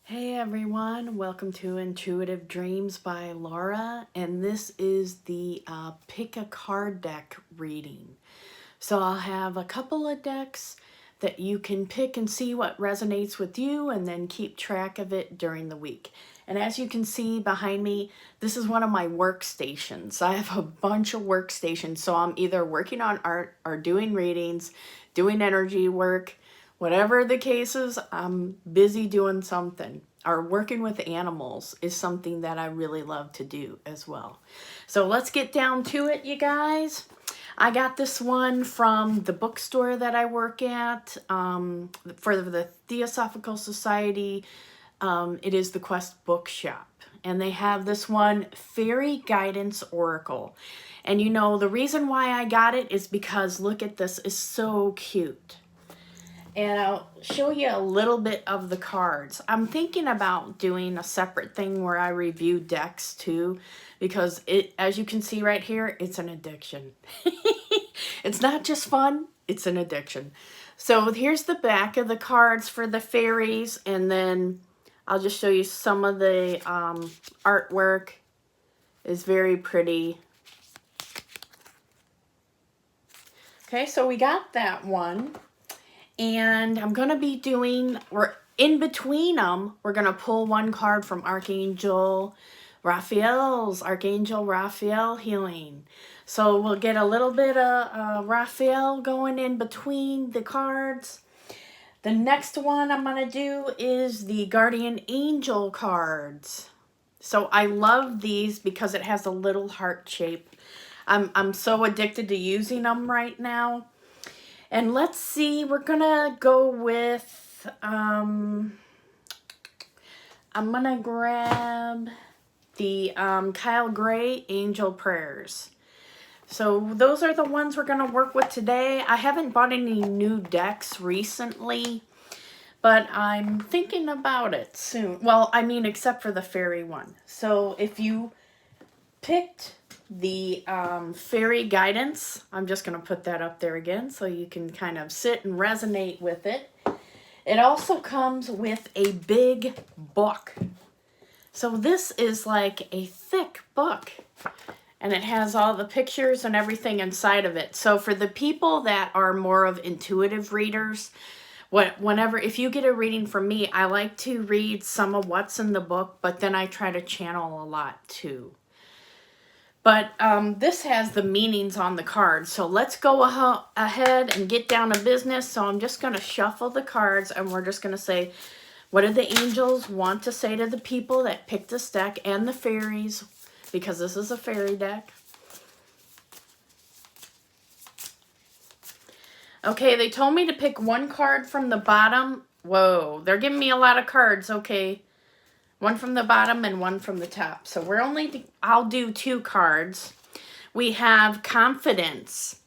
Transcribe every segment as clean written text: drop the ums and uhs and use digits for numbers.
Hey everyone, welcome to Intuitive Dreams by Laura, and this is the pick a card deck reading. So I'll have a couple of decks that you can pick and see what resonates with you and then keep track of it during the week. And as you can see behind me, this is one of my workstations. I have a bunch of workstations, so I'm either working on art or doing readings, doing energy work. Whatever the case is, I'm busy doing something. Or working with animals is something that I really love to do as well. So let's get down to it, you guys. I got this one from the bookstore that I work at for the Theosophical Society. It is the Quest Bookshop. And they have this one, Fairy Guidance Oracle. And you know, the reason why I got it is because, look at this, it's so cute. And I'll show you a little bit of the cards. I'm thinking about doing a separate thing where I review decks too, because as you can see right here, it's an addiction. It's not just fun, it's an addiction. So here's the back of the cards for the fairies, and then I'll just show you some of the artwork. It's very pretty. Okay, so we got that one. And I'm going to be doing, or in between them, we're going to pull one card from Archangel Raphael healing. So we'll get a little bit of Raphael going in between the cards. The next one I'm going to do is the Guardian Angel cards. So I love these because it has a little heart shape. I'm so addicted to using them right now. And let's see, we're going to go with, I'm going to grab the Kyle Gray Angel Prayers. So those are the ones we're going to work with today. I haven't bought any new decks recently, but I'm thinking about it soon. Well, I mean, except for the fairy one. So if you picked the fairy guidance, I'm just going to put that up there again so you can kind of sit and resonate with it. It also comes with a big book. So this is like a thick book, and it has all the pictures and everything inside of it. So for the people that are more of intuitive readers, if you get a reading from me, I like to read some of what's in the book, but then I try to channel a lot too. But this has the meanings on the cards. So let's go ahead and get down to business. So I'm just going to shuffle the cards, and we're just going to say, what do the angels want to say to the people that picked this deck, and the fairies, because this is a fairy deck. Okay, they told me to pick one card from the bottom. Whoa, they're giving me a lot of cards. Okay. One from the bottom and one from the top. So I'll do two cards. We have confidence.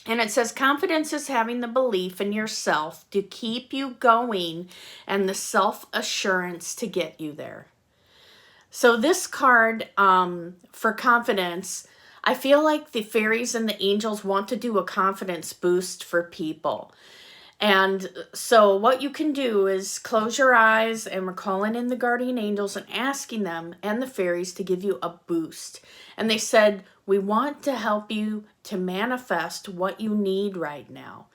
And it says confidence is having the belief in yourself to keep you going and the self-assurance to get you there. So this card for confidence, I feel like the fairies and the angels want to do a confidence boost for people. And so what you can do is close your eyes, and we're calling in the guardian angels and asking them and the fairies to give you a boost. And they said, we want to help you to manifest what you need right now.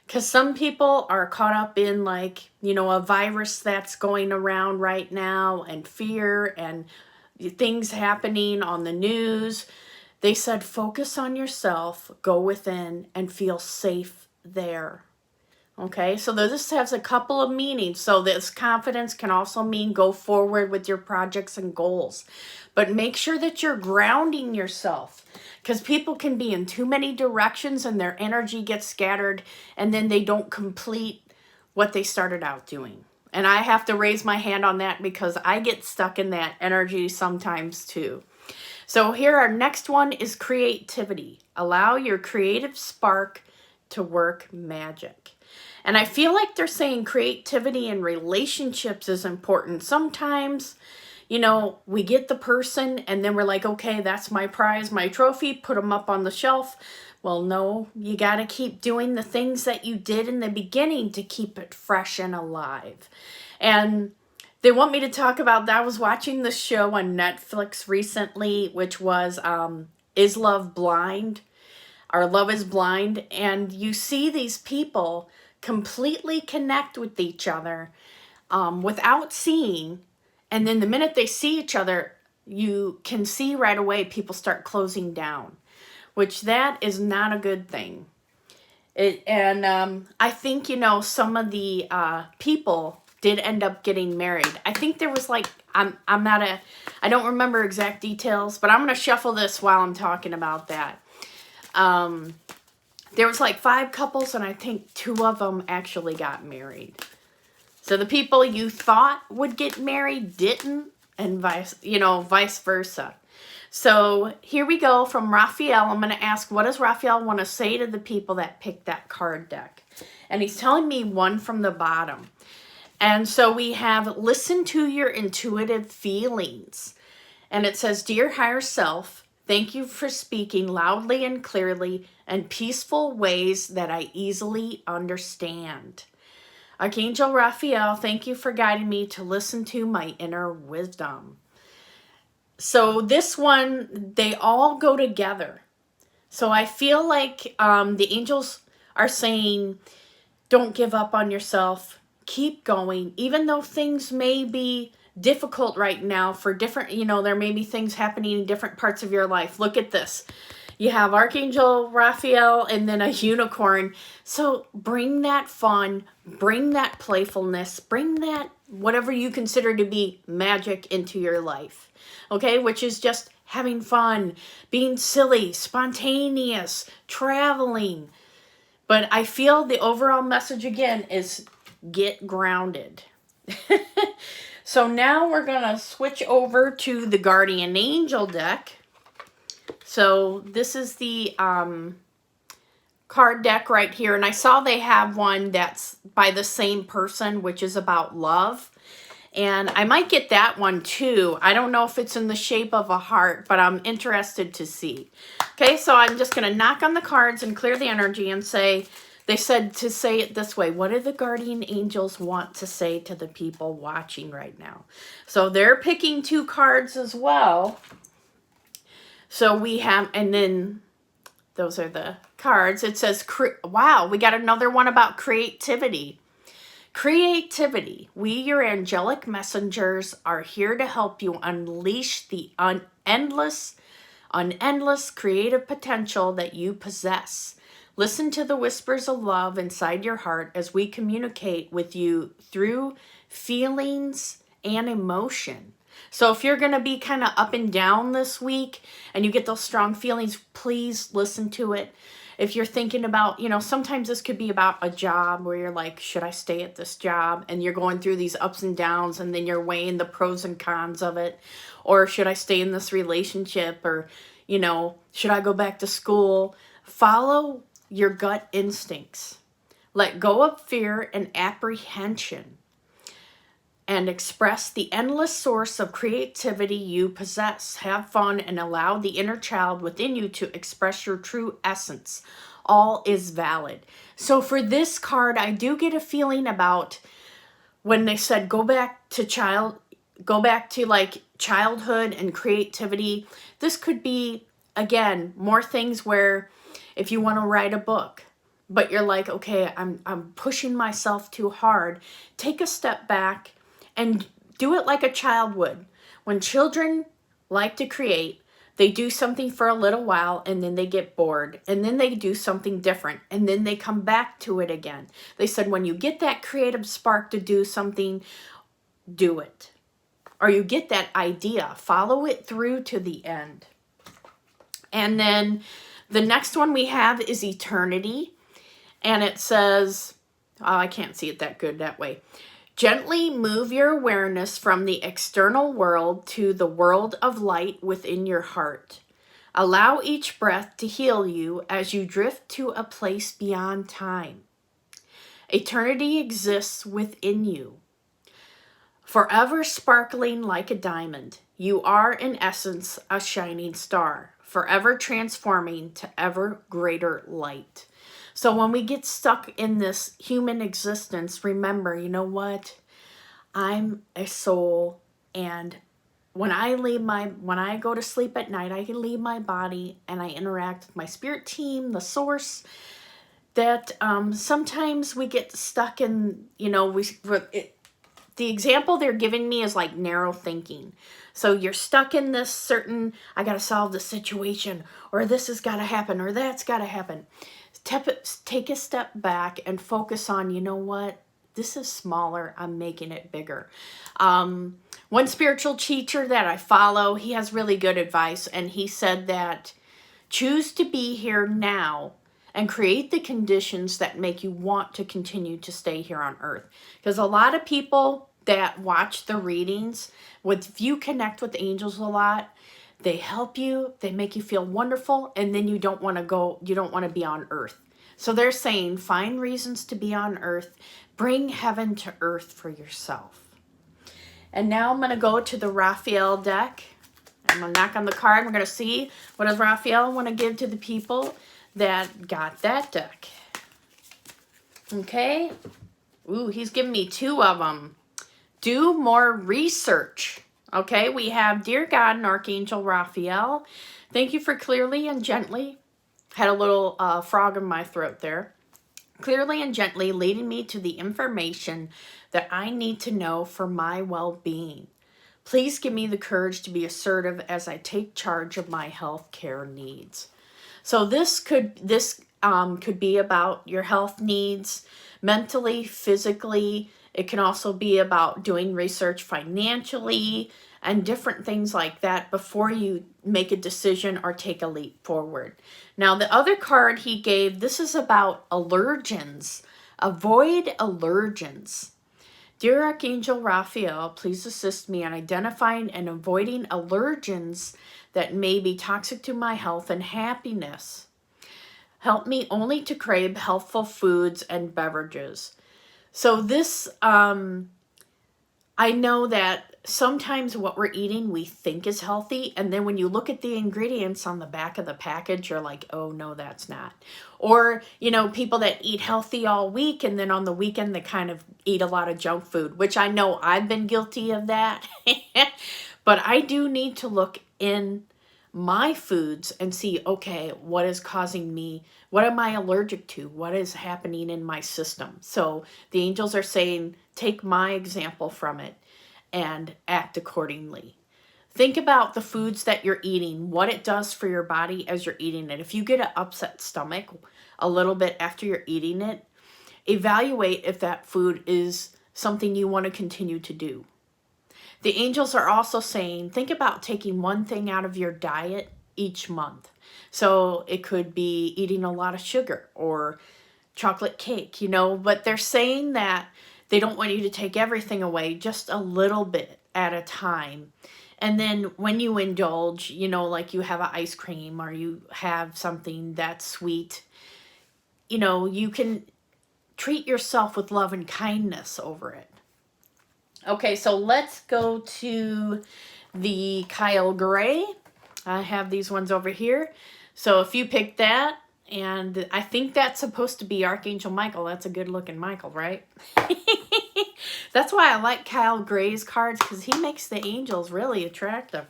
Because some people are caught up in, like, you know, a virus that's going around right now, and fear and things happening on the news. They said, focus on yourself, go within, and feel safe there. Okay, so this has a couple of meanings. So this confidence can also mean go forward with your projects and goals. But make sure that you're grounding yourself, because people can be in too many directions and their energy gets scattered, and then they don't complete what they started out doing. And I have to raise my hand on that because I get stuck in that energy sometimes too. So here, our next one is creativity. Allow your creative spark to work magic. And I feel like they're saying creativity in relationships is important. Sometimes, you know, we get the person and then we're like, okay, that's my prize, my trophy, put them up on the shelf. Well, no, you got to keep doing the things that you did in the beginning to keep it fresh and alive. And They want me to talk about that. I was watching the show on Netflix recently, which was Is Love Blind? Or Love is Blind. And you see these people completely connect with each other without seeing. And then the minute they see each other, you can see right away people start closing down, which that is not a good thing. I think, some of the people did end up getting married. I think there was like, I don't remember exact details, but I'm going to shuffle this while I'm talking about that. There was like 5 couples, and I think 2 of them actually got married. So the people you thought would get married didn't, and vice versa. So here we go from Raphael. I'm going to ask, what does Raphael want to say to the people that picked that card deck? And he's telling me one from the bottom. And so we have, listen to your intuitive feelings. And it says, dear higher self, thank you for speaking loudly and clearly in peaceful ways that I easily understand. Archangel Raphael, thank you for guiding me to listen to my inner wisdom. So this one, they all go together. So I feel like the angels are saying, don't give up on yourself. Keep going. Even though things may be difficult right now for different, there may be things happening in different parts of your life. Look at this. You have Archangel Raphael and then a unicorn. So bring that fun, bring that playfulness, bring that whatever you consider to be magic into your life. Okay, which is just having fun, being silly, spontaneous, traveling. But I feel the overall message again is get grounded. So now we're going to switch over to the Guardian Angel deck. So this is the card deck right here. And I saw they have one that's by the same person, which is about love. And I might get that one too. I don't know if it's in the shape of a heart, but I'm interested to see. Okay, so I'm just going to knock on the cards and clear the energy and say, they said to say it this way. What do the guardian angels want to say to the people watching right now? So they're picking 2 cards as well. So we have, and then those are the cards. It says, wow, we got another one about creativity. Creativity. We, your angelic messengers, are here to help you unleash the endless creative potential that you possess. Listen to the whispers of love inside your heart as we communicate with you through feelings and emotion. So if you're going to be kind of up and down this week and you get those strong feelings, please listen to it. If you're thinking about, sometimes this could be about a job where you're like, should I stay at this job? And you're going through these ups and downs and then you're weighing the pros and cons of it. Or should I stay in this relationship? Or, should I go back to school? Follow your gut instincts. Let go of fear and apprehension. And express the endless source of creativity you possess. Have fun and allow the inner child within you to express your true essence. All is valid. So for this card, I do get a feeling about when they said go back to like childhood and creativity. This could be, again, more things where if you want to write a book, but you're like, okay, I'm pushing myself too hard. Take a step back and do it like a child would. When children like to create, they do something for a little while and then they get bored and then they do something different and then they come back to it again. They said when you get that creative spark to do something, do it. Or you get that idea, follow it through to the end. And then the next one we have is eternity. And it says, oh, I can't see it that good that way. Gently move your awareness from the external world to the world of light within your heart. Allow each breath to heal you as you drift to a place beyond time. Eternity exists within you. Forever sparkling like a diamond, you are in essence a shining star, forever transforming to ever greater light. So when we get stuck in this human existence, remember, you know what? I'm a soul, and when I go to sleep at night, I can leave my body and I interact with my spirit team, the source. That sometimes we get stuck in, the example they're giving me is like narrow thinking. So you're stuck in this certain, I got to solve the situation, or this has got to happen, or that's got to happen. Take a step back and focus on, you know what? This is smaller. I'm making it bigger. One spiritual teacher that I follow, he has really good advice. And he said that choose to be here now and create the conditions that make you want to continue to stay here on earth. Because a lot of people that watch the readings, if you connect with angels a lot, they help you, they make you feel wonderful, and then you don't want to be on earth. So they're saying, find reasons to be on earth, bring heaven to earth for yourself. And now I'm going to go to the Raphael deck. I'm going to knock on the card. We're going to see what does Raphael want to give to the people that got that deck. Okay. Ooh, he's giving me 2 of them. Do more research. Okay, we have Dear God and Archangel Raphael. Thank you for clearly and gently. Had a little frog in my throat there. Clearly and gently leading me to the information that I need to know for my well-being. Please give me the courage to be assertive as I take charge of my health care needs. So this could be about your health needs, mentally, physically. It can also be about doing research financially and different things like that before you make a decision or take a leap forward. Now, the other card he gave, this is about allergens. Avoid allergens. Dear Archangel Raphael, please assist me in identifying and avoiding allergens that may be toxic to my health and happiness. Help me only to crave healthful foods and beverages. So this, I know that sometimes what we're eating we think is healthy, and then when you look at the ingredients on the back of the package, you're like, oh no, that's not. Or, people that eat healthy all week, and then on the weekend they kind of eat a lot of junk food, which I know I've been guilty of that. But I do need to look in my foods and see, okay, what is causing me, what am I allergic to? What is happening in my system? So the angels are saying, take my example from it and act accordingly. Think about the foods that you're eating, what it does for your body as you're eating it. If you get an upset stomach a little bit after you're eating it, evaluate if that food is something you want to continue to do. The angels are also saying, think about taking one thing out of your diet each month. So it could be eating a lot of sugar or chocolate cake, but they're saying that they don't want you to take everything away, just a little bit at a time. And then when you indulge, like you have an ice cream or you have something that's sweet, you can treat yourself with love and kindness over it. Okay, so let's go to the Kyle Gray. I have these ones over here. So if you pick that, and I think that's supposed to be Archangel Michael. That's a good looking Michael, right? That's why I like Kyle Gray's cards, because he makes the angels really attractive.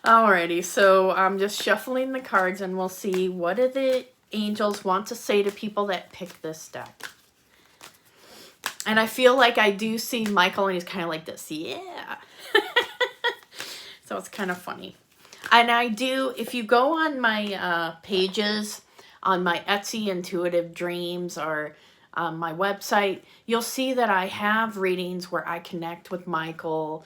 Alrighty, so I'm just shuffling the cards and we'll see what do the angels want to say to people that pick this deck. And I feel like I do see Michael, and he's kind of like this. Yeah. So it's kind of funny. And I do, if you go on my pages, on my Etsy Intuitive Dreams, or my website, you'll see that I have readings where I connect with Michael,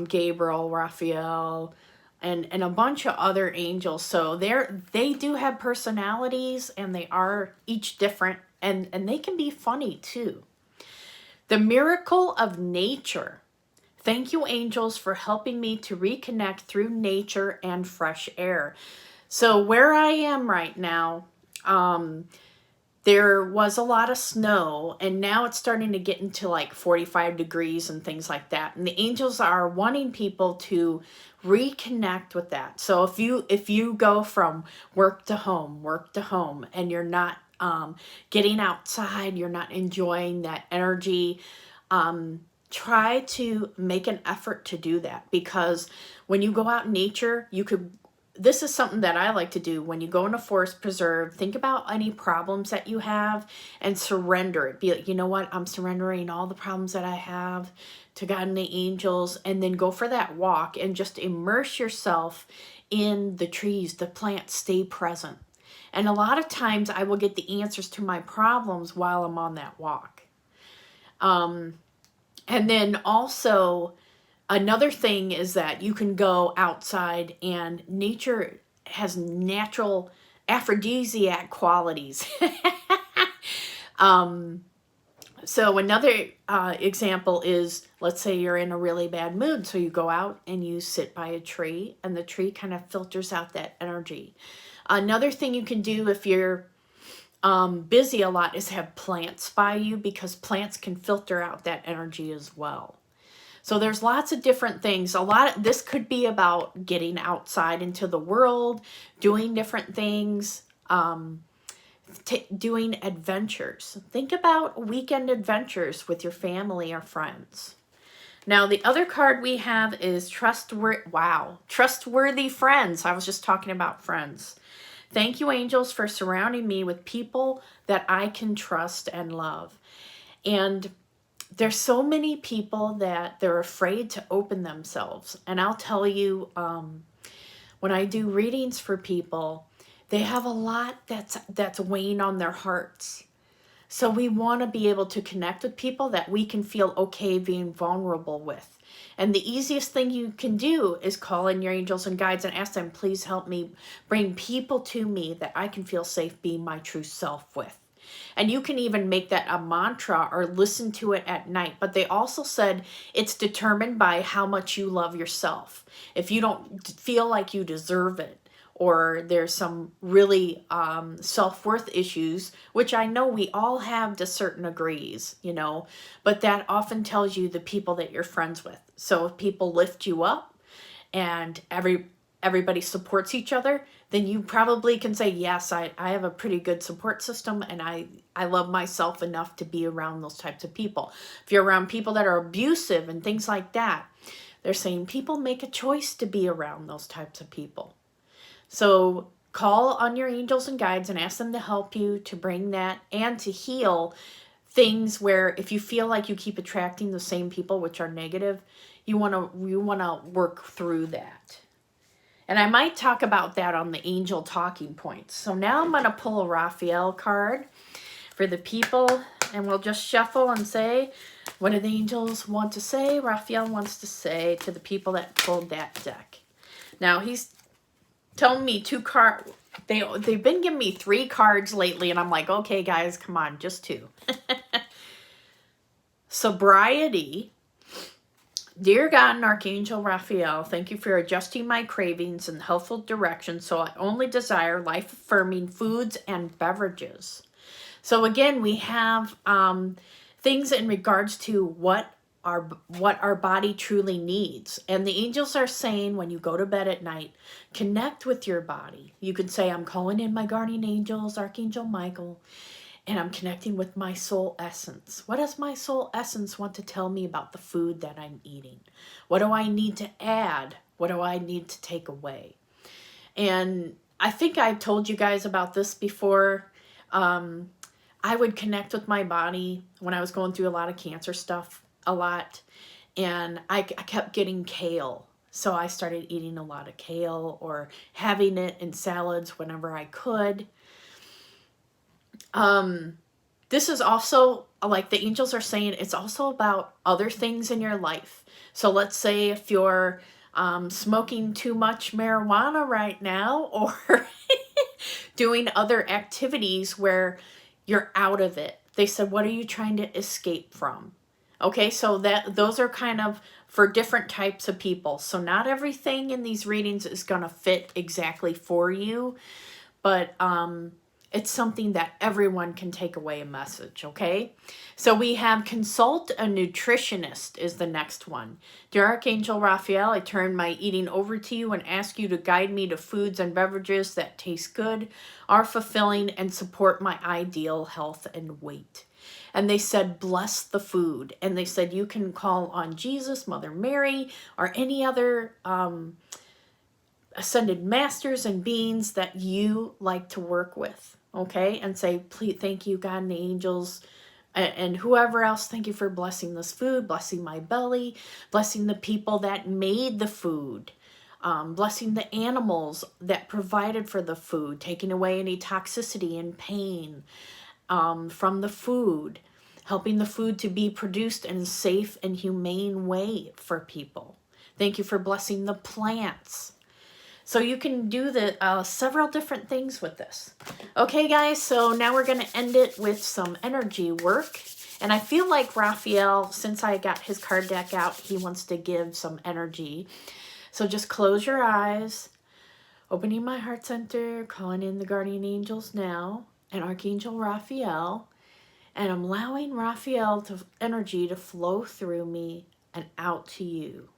Gabriel, Raphael, and a bunch of other angels. So they do have personalities, and they are each different, and they can be funny too. The miracle of nature. Thank you, angels, for helping me to reconnect through nature and fresh air. So where I am right now, there was a lot of snow, and now it's starting to get into like 45 degrees and things like that. And the angels are wanting people to reconnect with that. So if you go from work to home, and you're not getting outside, you're not enjoying that energy, Try to make an effort to do that, because when you go out in nature, this is something that I like to do. When you go in a forest preserve, think about any problems that you have and surrender it. Be like, you know what? I'm surrendering all the problems that I have to God and the angels, and then go for that walk and just immerse yourself in the trees, the plants, stay present. And a lot of times I will get the answers to my problems while I'm on that walk. And then also, another thing is that you can go outside, and nature has natural aphrodisiac qualities. So another example is, let's say you're in a really bad mood. So you go out and you sit by a tree, and the tree kind of filters out that energy. Another thing you can do if you're busy a lot is have plants by you, because plants can filter out that energy as well. So there's lots of different things. This could be about getting outside into the world, doing different things, doing adventures. Think about weekend adventures with your family or friends. Now, the other card we have is trustworthy friends. I was just talking about friends. Thank you, angels, for surrounding me with people that I can trust and love. And there's so many people that they're afraid to open themselves. And I'll tell you, when I do readings for people, they have a lot that's weighing on their hearts. So we want to be able to connect with people that we can feel okay being vulnerable with. And the easiest thing you can do is call in your angels and guides and ask them, please help me bring people to me that I can feel safe being my true self with. And you can even make that a mantra or listen to it at night. But they also said it's determined by how much you love yourself. If you don't feel like you deserve it, or there's some really self-worth issues, which I know we all have to certain degrees, but that often tells you the people that you're friends with. So if people lift you up and everybody supports each other, then you probably can say, yes, I have a pretty good support system, and I love myself enough to be around those types of people. If you're around people that are abusive and things like that, they're saying people make a choice to be around those types of people. So call on your angels and guides and ask them to help you to bring that and to heal things where if you feel like you keep attracting the same people, which are negative, you want to work through that. And I might talk about that on the angel talking points. So now I'm going to pull a Raphael card for the people, and we'll just shuffle and say, what do the angels want to say? Raphael wants to say to the people that pulled that deck. Now he's telling me 2 cards. They've been giving me 3 cards lately, and I'm like, okay, guys, come on, just 2. Sobriety. Dear God and Archangel Raphael, thank you for adjusting my cravings in helpful direction, so I only desire life-affirming foods and beverages. So again, we have things in regards to what our body truly needs. And the angels are saying when you go to bed at night, connect with your body. You can say, I'm calling in my guardian angels, Archangel Michael, and I'm connecting with my soul essence. What does my soul essence want to tell me about the food that I'm eating? What do I need to add? What do I need to take away? And I think I've told you guys about this before. I would connect with my body when I was going through a lot of cancer stuff. A lot, and I kept getting kale, so I started eating a lot of kale or having it in salads whenever I could. This is also, like the angels are saying, it's also about other things in your life. So let's say if you're smoking too much marijuana right now, or doing other activities where you're out of it. They said, what are you trying to escape from? Okay, so those are kind of for different types of people. So not everything in these readings is going to fit exactly for you, but it's something that everyone can take away a message, okay? So we have consult a nutritionist is the next one. Dear Archangel Raphael, I turn my eating over to you and ask you to guide me to foods and beverages that taste good, are fulfilling, and support my ideal health and weight. and they said, bless the food. And they said, you can call on Jesus, Mother Mary, or any other ascended masters and beings that you like to work with, okay? And say, please, thank you, God and the angels, and whoever else, thank you for blessing this food, blessing my belly, blessing the people that made the food, blessing the animals that provided for the food, taking away any toxicity and pain from the food, helping the food to be produced in a safe and humane way for people. Thank you for blessing the plants. So you can do several different things with this. Okay, guys, so now we're going to end it with some energy work. And I feel like Raphael, since I got his card deck out, he wants to give some energy. So just close your eyes, opening my heart center, calling in the guardian angels now, and Archangel Raphael. And I'm allowing Raphael energy to flow through me and out to you.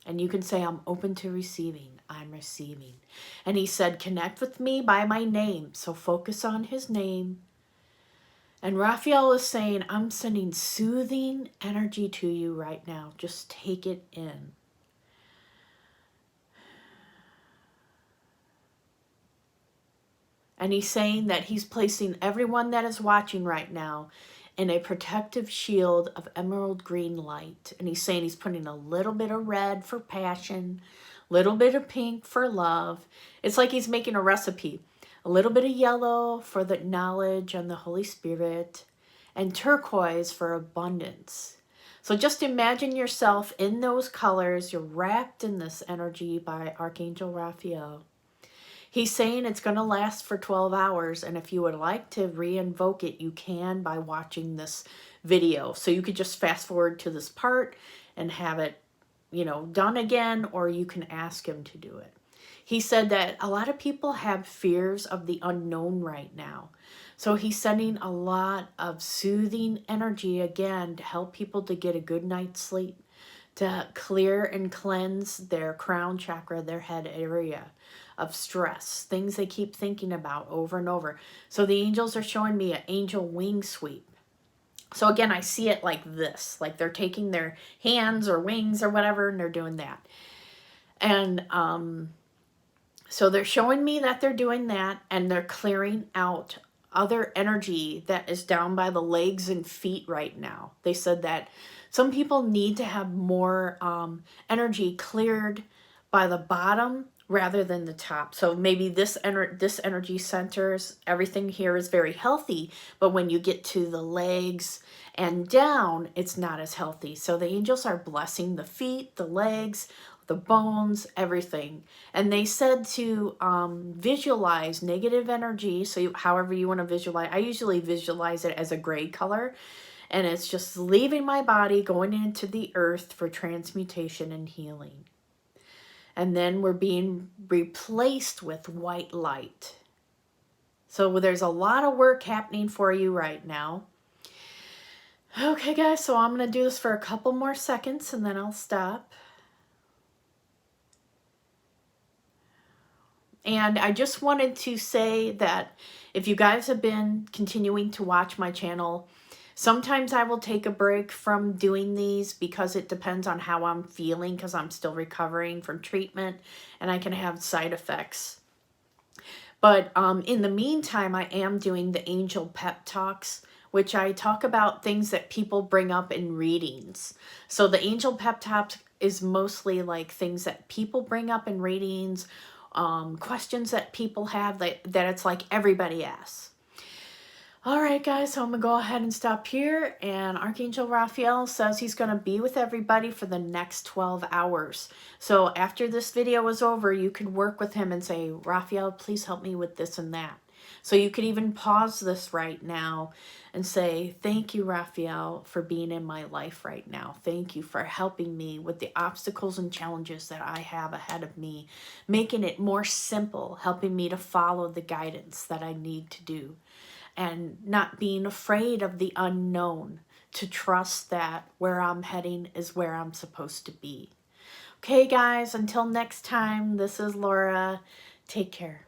And you can say, I'm open to receiving. I'm receiving. And he said, connect with me by my name. So focus on his name. And Raphael is saying, I'm sending soothing energy to you right now. Just take it in. And he's saying that he's placing everyone that is watching right now in a protective shield of emerald green light. And he's saying he's putting a little bit of red for passion, a little bit of pink for love. It's like he's making a recipe. A little bit of yellow for the knowledge and the Holy Spirit, and turquoise for abundance. So just imagine yourself in those colors. You're wrapped in this energy by Archangel Raphael. He's saying it's going to last for 12 hours, and if you would like to re-invoke it, you can by watching this video. So you could just fast forward to this part and have it, done again, or you can ask him to do it. He said that a lot of people have fears of the unknown right now. So he's sending a lot of soothing energy again to help people to get a good night's sleep, to clear and cleanse their crown chakra, their head area of stress, things they keep thinking about over and over. So the angels are showing me an angel wing sweep. So again, I see it like this, like they're taking their hands or wings or whatever, and they're doing that. And so they're showing me that they're doing that, and they're clearing out other energy that is down by the legs and feet right now. They said that some people need to have more energy cleared by the bottom rather than the top. So maybe this energy centers, everything here is very healthy, but when you get to the legs and down, it's not as healthy. So the angels are blessing the feet, the legs, the bones, everything. And they said to visualize negative energy. So however you want to visualize, I usually visualize it as a gray color. And it's just leaving my body, going into the earth for transmutation and healing. And then we're being replaced with white light. So there's a lot of work happening for you right now. Okay, guys, so I'm going to do this for a couple more seconds and then I'll stop. And I just wanted to say that if you guys have been continuing to watch my channel, sometimes I will take a break from doing these because it depends on how I'm feeling, because I'm still recovering from treatment and I can have side effects. But in the meantime, I am doing the Angel Pep Talks, which I talk about things that people bring up in readings. So the Angel Pep Talks is mostly like things that people bring up in readings, questions that people have that it's like everybody asks. All right, guys, so I'm going to go ahead and stop here. And Archangel Raphael says he's going to be with everybody for the next 12 hours. So after this video is over, you can work with him and say, Raphael, please help me with this and that. So you could even pause this right now and say, thank you, Raphael, for being in my life right now. Thank you for helping me with the obstacles and challenges that I have ahead of me, making it more simple, helping me to follow the guidance that I need to do. And not being afraid of the unknown, to trust that where I'm heading is where I'm supposed to be. Okay, guys, until next time, this is Laura. Take care.